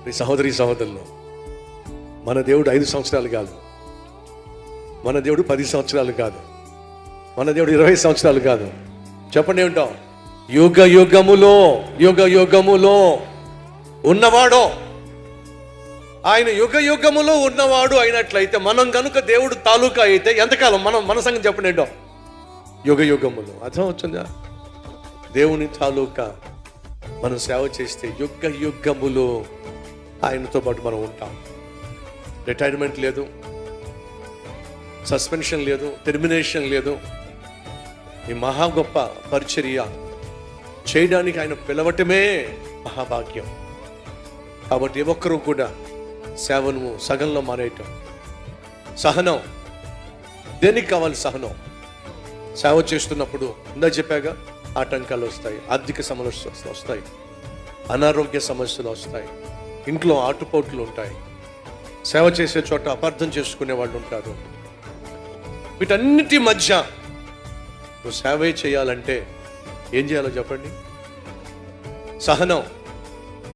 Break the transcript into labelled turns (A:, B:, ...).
A: మీ సహోదరులు, మన దేవుడు 5 సంవత్సరాలు కాదు, మన దేవుడు 10 సంవత్సరాలు కాదు, మన దేవుడు 20 సంవత్సరాలు కాదు. చెప్పండి ఏమిటో? యుగ యుగములో ఉన్నవాడో. ఆయన యుగ యుగములో ఉన్నవాడు అయినట్లయితే, మనం కనుక దేవుడు తాలూకా అయితే ఎంతకాలం మన సంగతి చెప్పండి ఏంటో? యుగ యుగములు. అర్థం వచ్చిందా? దేవుని తాలూకా మనం సేవ చేస్తే యుగ యుగములు ఆయనతో పాటు మనం ఉంటాం. రిటైర్మెంట్ లేదు, సస్పెన్షన్ లేదు, టెర్మినేషన్ లేదు. ఈ మహా గొప్ప పరిచర్య చేయడానికి ఆయన పిలవటమే మహాభాగ్యం. కాబట్టి ఏ ఒక్కరూ కూడా సేవను సగంలో మానేయటం. సహనం. దేనికి కావాలి సహనం? సేవ చేస్తున్నప్పుడు ఇందా చెప్పాగా, ఆటంకాలు వస్తాయి, ఆర్థిక సమస్యలు వస్తాయి, అనారోగ్య సమస్యలు వస్తాయి, ఇంట్లో ఆటుపోట్లు ఉంటాయి, సేవ చేసే చోట అపార్థం చేసుకునే వాళ్ళు ఉంటారు. వీటన్నిటి మధ్య నువ్వు సేవ చేయాలంటే ఏం చేయాలో చెప్పండి? సహనం.